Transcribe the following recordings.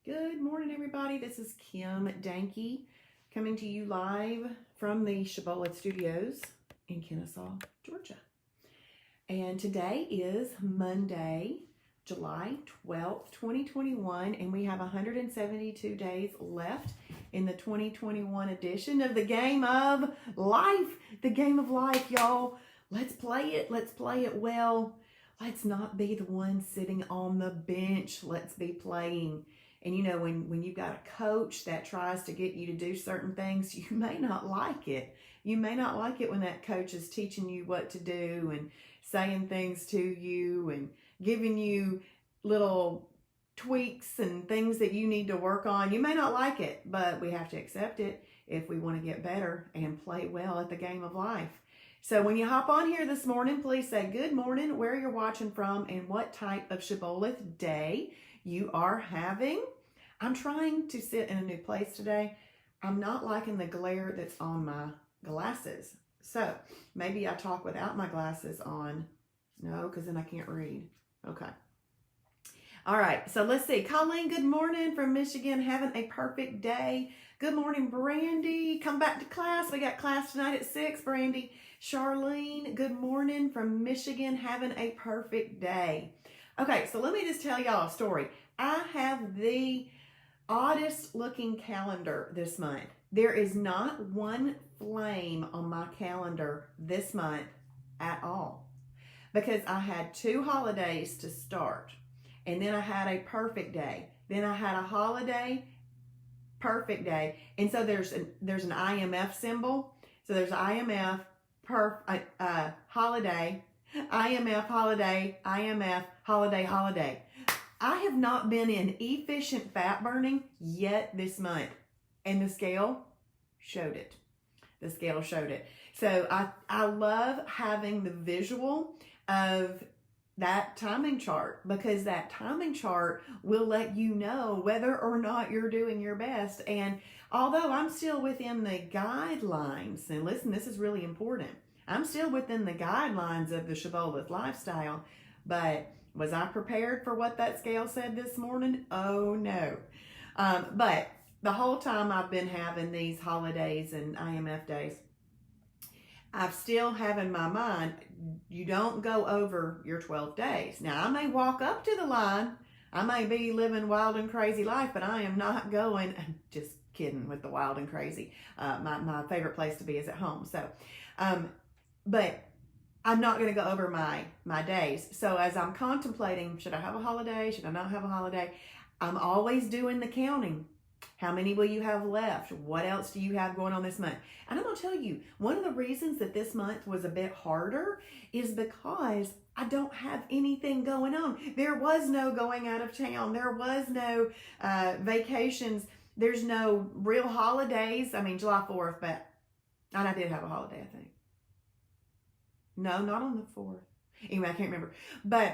Good morning, everybody. This is Kim Danke coming to you live from the Shibboleth Studios in Kennesaw, Georgia. And today is Monday, July 12th, 2021, and we have 172 days left in the 2021 edition of the Game of Life. The Game of Life, y'all. Let's play it. Let's play it well. Let's not be the one sitting on the bench. Let's be playing. And you know, when you've got a coach that tries to get you to do certain things, you may not like it. You may not like it when that coach is teaching you what to do and saying things to you and giving you little tweaks and things that you need to work on. You may not like it, but we have to accept it if we want to get better and play well at the game of life. So when you hop on here this morning, please say good morning, where you're watching from, and what type of Shibboleth day you are having. I'm trying to sit in a new place today. I'm not liking the glare that's on my glasses. So maybe I talk without my glasses on. No, because then I can't read. Okay. All right, so let's see. Colleen, good morning from Michigan, having a perfect day. Good morning, Brandy. Come back to class. We got class tonight at 6, Brandy. Charlene, good morning from Michigan, having a perfect day. Okay, so let me just tell y'all a story. I have the oddest looking calendar this month. There is not one flame on my calendar this month at all because I had 2 holidays to start. And then I had a perfect day. Then I had a holiday, perfect day. And so there's an IMF symbol. So there's IMF, holiday, IMF, holiday, IMF, holiday, holiday. I have not been in efficient fat burning yet this month. And the scale showed it. The scale showed it. So I love having the visual of that timing chart, because that timing chart will let you know whether or not you're doing your best. And although I'm still within the guidelines, and listen, this is really important, I'm still within the guidelines of the Shibboleth lifestyle, but was I prepared for what that scale said this morning? Oh no. But the whole time I've been having these holidays and IMF days, I've still have in my mind, you don't go over your 12 days. Now, I may walk up to the line. I may be living wild and crazy life, but I am not going, I'm just kidding with the wild and crazy. My favorite place to be is at home. So, but I'm not going to go over my days. So as I'm contemplating, should I have a holiday? Should I not have a holiday? I'm always doing the counting. How many will you have left? What else do you have going on this month? And I'm going to tell you, one of the reasons that this month was a bit harder is because I don't have anything going on. There was no going out of town. There was no vacations. There's no real holidays. I mean, July 4th, but and I did have a holiday, I think. No, not on the 4th. Anyway, I can't remember. But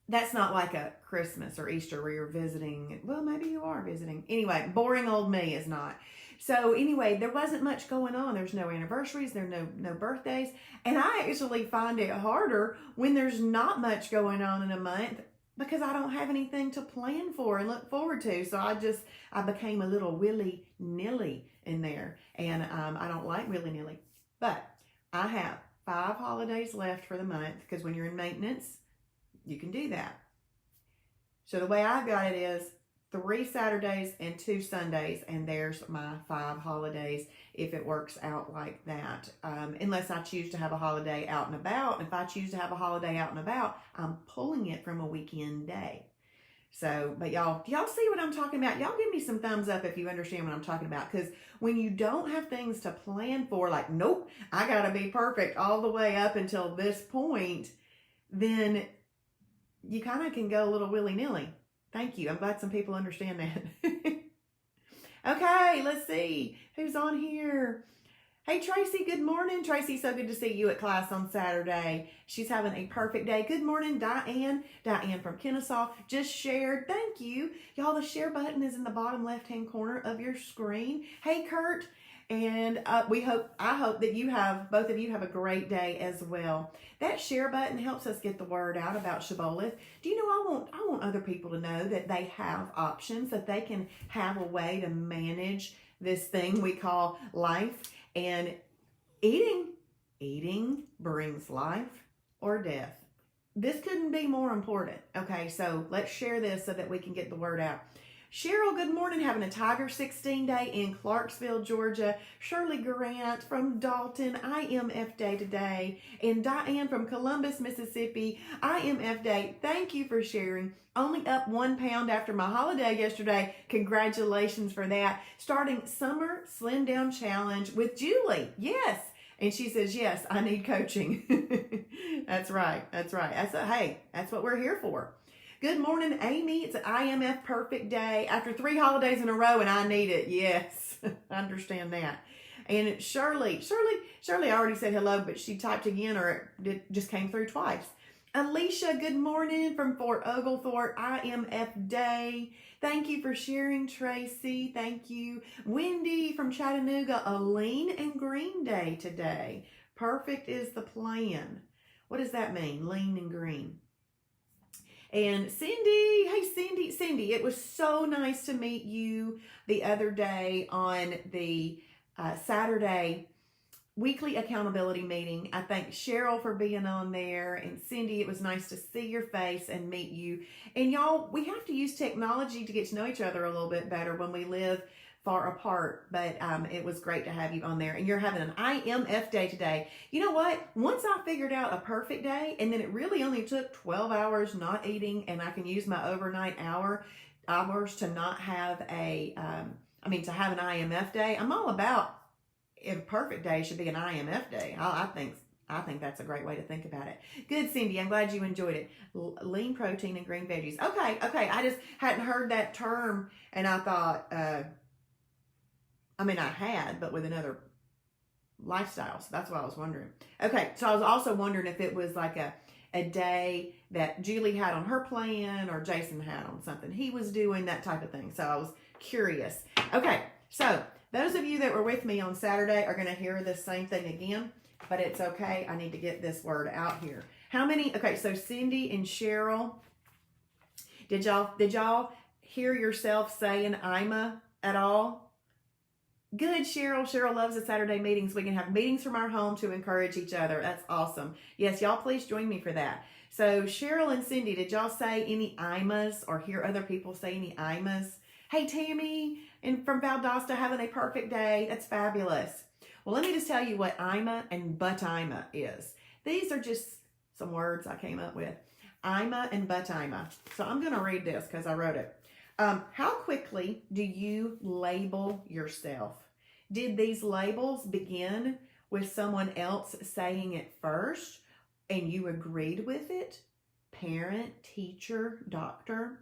that's not like a Christmas or Easter where you're visiting. Well, maybe you are visiting. Anyway, boring old me is not. So anyway, there wasn't much going on. There's no anniversaries. There's no birthdays. And I actually find it harder when there's not much going on in a month because I don't have anything to plan for and look forward to. So I became a little willy-nilly in there. And I don't like willy-nilly. But I have 5 holidays left for the month because when you're in maintenance, you can do that. So the way I've got it is 3 Saturdays and 2 Sundays, and there's my 5 holidays if it works out like that. Unless I choose to have a holiday out and about. If I choose to have a holiday out and about, I'm pulling it from a weekend day. So, but y'all see what I'm talking about? Y'all give me some thumbs up if you understand what I'm talking about. Because when you don't have things to plan for, like, nope, I got to be perfect all the way up until this point, then you kind of can go a little willy-nilly. Thank you. I'm glad some people understand that. Okay, let's see. Who's on here? Hey, Tracy, good morning. Tracy, so good to see you at class on Saturday. She's having a perfect day. Good morning, Diane. Diane from Kennesaw just shared. Thank you. Y'all, the share button is in the bottom left-hand corner of your screen. Hey, Kurt. And I hope that both of you have a great day as well. That share button helps us get the word out about Shibboleth. Do you know, I want other people to know that they have options, that they can have a way to manage this thing we call life. And eating brings life or death. This couldn't be more important. Okay, so let's share this so that we can get the word out. Cheryl, good morning. Having a Tiger 16 day in Clarksville, Georgia. Shirley Grant from Dalton, IMF Day today. And Diane from Columbus, Mississippi, IMF Day. Thank you for sharing. Only up 1 pound after my holiday yesterday. Congratulations for that. Starting Summer Slim Down Challenge with Julie. Yes. And she says, yes, I need coaching. That's right. That's what we're here for. Good morning, Amy. It's an IMF perfect day after 3 holidays in a row, and I need it. Yes, I understand that. And Shirley already said hello, but she typed again, or it just came through twice. Alicia, good morning from Fort Oglethorpe, IMF Day. Thank you for sharing, Tracy. Thank you. Wendy from Chattanooga, a lean and green day today. Perfect is the plan. What does that mean, lean and green? And Cindy, hey Cindy, it was so nice to meet you the other day on the Saturday weekly accountability meeting. I thank Cheryl for being on there, and Cindy, it was nice to see your face and meet you. And y'all, we have to use technology to get to know each other a little bit better when we live far apart, but it was great to have you on there. And you're having an IMF day today. You know what? Once I figured out a perfect day, and then it really only took 12 hours not eating, and I can use my overnight hours to not have to have an IMF day. I'm all about, a perfect day should be an IMF day. I think that's a great way to think about it. Good, Cindy. I'm glad you enjoyed it. Lean protein and green veggies. Okay. I just hadn't heard that term, and I thought, I had, but with another lifestyle. So that's what I was wondering. Okay. So I was also wondering if it was like a day that Julie had on her plan, or Jason had on something he was doing, that type of thing. So I was curious. Okay. So those of you that were with me on Saturday are going to hear the same thing again, but it's okay. I need to get this word out here. How many? Okay. So Cindy and Cheryl, did y'all hear yourself saying Imma at all? Good, Cheryl. Cheryl loves the Saturday meetings. We can have meetings from our home to encourage each other. That's awesome. Yes, y'all please join me for that. So Cheryl and Cindy, did y'all say any Immas, or hear other people say any Immas? Hey, Tammy, and from Valdosta, having a perfect day. That's fabulous. Well, let me just tell you what Imma and Butimma is. These are just some words I came up with. Imma and Butimma. So I'm going to read this because I wrote it. How quickly do you label yourself? Did these labels begin with someone else saying it first and you agreed with it? Parent, teacher, doctor?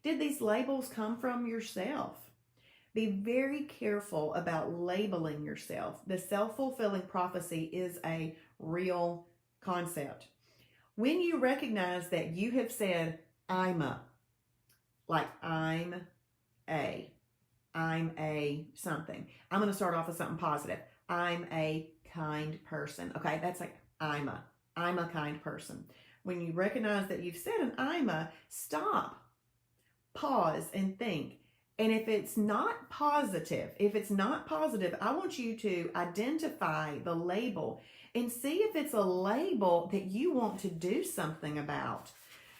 Did these labels come from yourself? Be very careful about labeling yourself. The self-fulfilling prophecy is a real concept. When you recognize that you have said, Imma, like I'm a something. I'm going to start off with something positive. I'm a kind person. Okay, that's like I'm a kind person. When you recognize that you've said an Imma, stop, pause, and think. And if it's not positive, I want you to identify the label and see if it's a label that you want to do something about.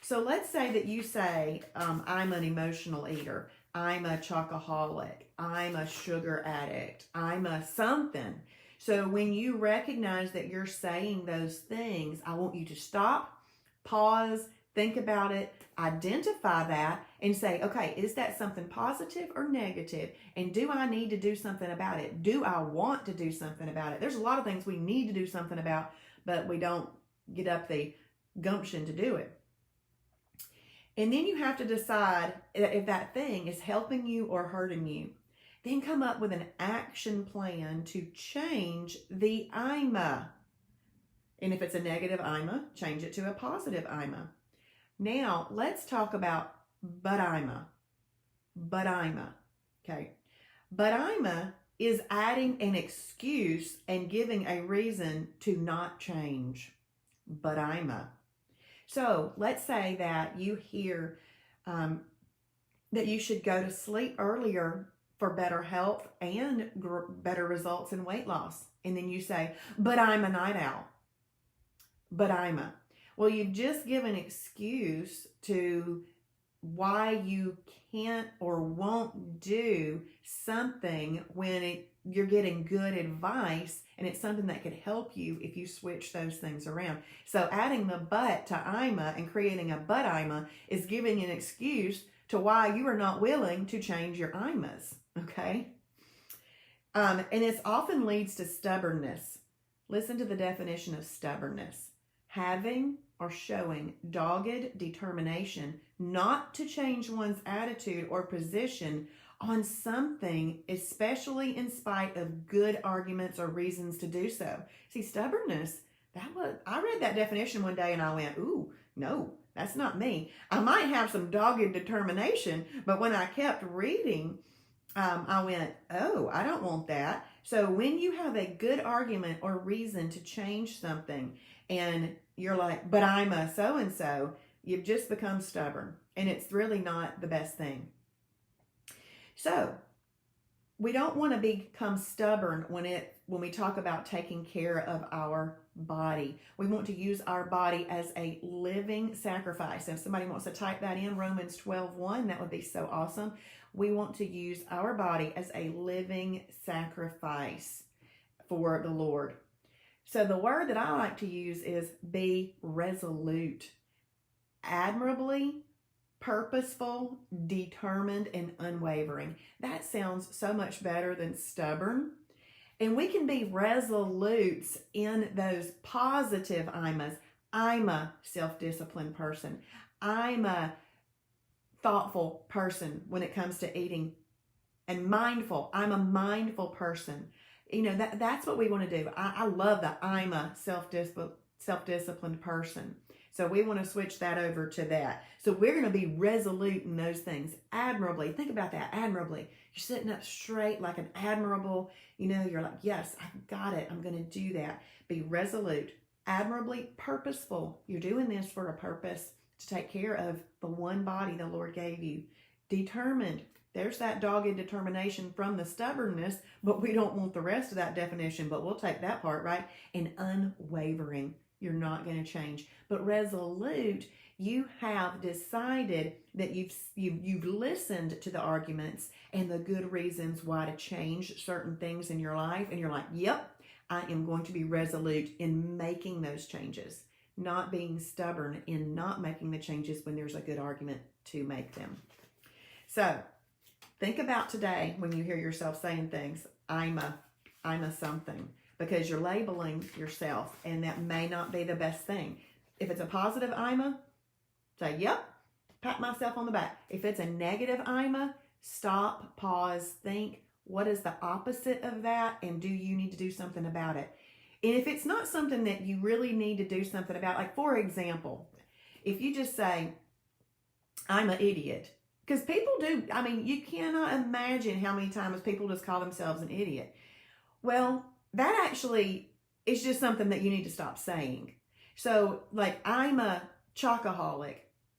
So let's say that you say, I'm an emotional eater. I'm a chocoholic. I'm a sugar addict. I'm a something. So when you recognize that you're saying those things, I want you to stop, pause, think about it, identify that, and say, okay, is that something positive or negative? And do I need to do something about it? Do I want to do something about it? There's a lot of things we need to do something about, but we don't get up the gumption to do it. And then you have to decide if that thing is helping you or hurting you. Then come up with an action plan to change the Imma. And if it's a negative Imma, change it to a positive Imma. Now, let's talk about Butimma. Okay. Butimma is adding an excuse and giving a reason to not change. But Imma. So let's say that you hear that you should go to sleep earlier for better health and better results in weight loss. And then you say, but I'm a night owl. But Imma. Well, you've just given excuse to why you can't or won't do something when you're getting good advice, and it's something that could help you if you switch those things around. So adding the but to Imma and creating a but Imma is giving an excuse to why you are not willing to change your Immas, okay? And it often leads to stubbornness. Listen to the definition of stubbornness. Having or showing dogged determination not to change one's attitude or position on something, especially in spite of good arguments or reasons to do so. See, stubbornness, I read that definition one day and I went, ooh, no, that's not me. I might have some dogged determination, but when I kept reading, I went, oh, I don't want that. So when you have a good argument or reason to change something and you're like, but I'm a so-and-so, you've just become stubborn, and it's really not the best thing. So we don't want to become stubborn when we talk about taking care of our body. We want to use our body as a living sacrifice. If somebody wants to type that in, Romans 12:1, that would be so awesome. We want to use our body as a living sacrifice for the Lord. So the word that I like to use is be resolute, admirably, purposeful, determined, and unwavering. That sounds so much better than stubborn. And we can be resolute in those positive Immas. I'm a self-disciplined person. I'm a thoughtful person when it comes to eating, and mindful. I'm a mindful person. You know, that's what we want to do. I love that I'm a self-disciplined person. So we want to switch that over to that. So we're going to be resolute in those things. Admirably. Think about that. Admirably. You're sitting up straight like an admirable, you're like, yes, I've got it. I'm going to do that. Be resolute. Admirably purposeful. You're doing this for a purpose, to take care of the one body the Lord gave you. Determined. There's that dogged determination from the stubbornness, but we don't want the rest of that definition, but we'll take that part, right? And unwavering. You're not going to change. But resolute, you have decided that you've listened to the arguments and the good reasons why to change certain things in your life, and you're like, yep, I am going to be resolute in making those changes, not being stubborn in not making the changes when there's a good argument to make them. So think about today when you hear yourself saying things, I'm a something, because you're labeling yourself, and that may not be the best thing. If it's a positive Imma, say, yep, pat myself on the back. If it's a negative Imma, stop, pause, think, what is the opposite of that, and do you need to do something about it? And if it's not something that you really need to do something about, like for example, if you just say, I'm an idiot, because people do, you cannot imagine how many times people just call themselves an idiot. Well, that actually is just something that you need to stop saying. So like, I'm a chocoholic,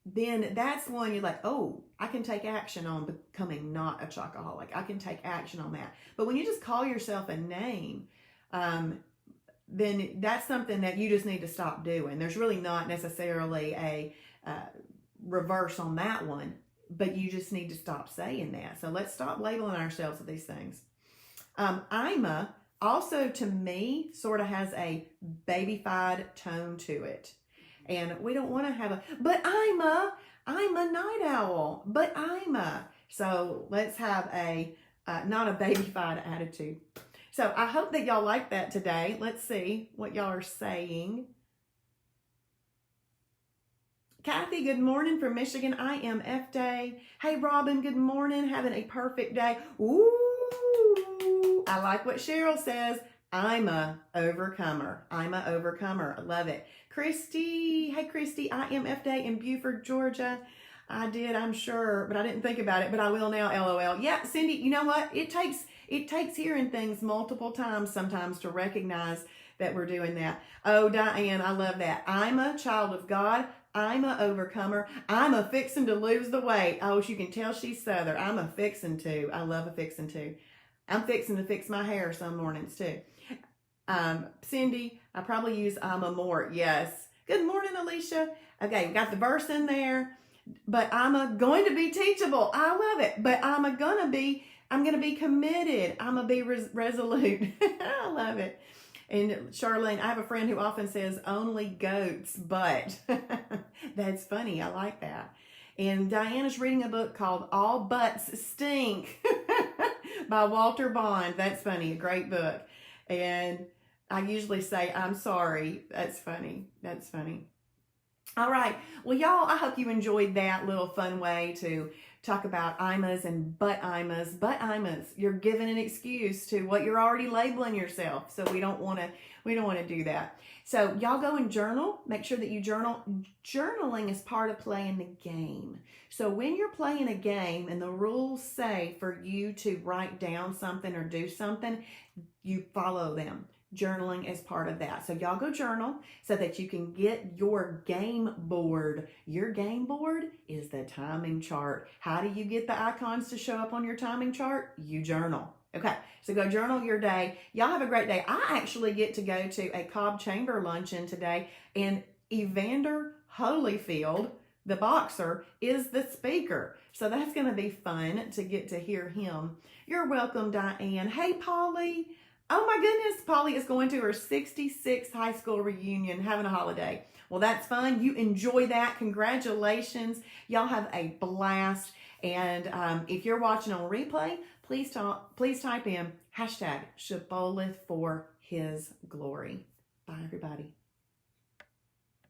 then that's one you're like, oh, I can take action on becoming not a chocoholic. I can take action on that. But when you just call yourself a name, then that's something that you just need to stop doing. There's really not necessarily a reverse on that one, but you just need to stop saying that. So let's stop labeling ourselves with these things. Imma also, to me, sort of has a babyfied tone to it. And we don't want to have but I'm a night owl, but so let's have not a babyfied attitude. So I hope that y'all like that today. Let's see what y'all are saying. Kathy, good morning from Michigan. IMF Day. Hey, Robin, good morning. Having a perfect day. Ooh, I like what Cheryl says. I'm a overcomer. I'm a overcomer. I love it. Christy, hey, Christy, IMF Day in Beaufort, Georgia. I did, I'm sure, but I didn't think about it, but I will now, LOL. Yeah, Cindy, you know what? It takes hearing things multiple times sometimes to recognize that we're doing that. Oh, Diane, I love that. I'm a child of God. I'm a overcomer. I'm a fixin' to lose the weight. Oh, you can tell she's Southern. I'm a fixin' to. I love a fixin' to. I'm fixing to fix my hair some mornings too. Cindy, I probably use I'm a more. Yes. Good morning, Alicia. Okay, we got the verse in there. But going to be teachable. I love it. But I'm going to be committed. I'm going to be resolute. I love it. And Charlene, I have a friend who often says only goats, but that's funny. I like that. And Diana's reading a book called All Butts Stink by Walter Bond. That's funny. A great book. And I usually say, I'm sorry. That's funny. That's funny. All right. Well, y'all, I hope you enjoyed that little fun way to talk about Immas and but Immas. But Immas, you're giving an excuse to what you're already labeling yourself. So we don't want to do that. So y'all go and journal. Make sure that you journal. Journaling is part of playing the game. So when you're playing a game and the rules say for you to write down something or do something, you follow them. Journaling is part of that. So y'all go journal so that you can get your game board. Your game board is the timing chart. How do you get the icons to show up on your timing chart? You journal. Okay, so go journal your day. Y'all have a great day. I actually get to go to a Cobb Chamber luncheon today, and Evander Holyfield, the boxer, is the speaker. So that's going to be fun to get to hear him. You're welcome, Diane. Hey, Polly. Oh my goodness, Polly is going to her 66th high school reunion, having a holiday. Well, that's fun. You enjoy that. Congratulations. Y'all have a blast. And if you're watching on replay, please type in #Shibboleth for his glory. Bye, everybody.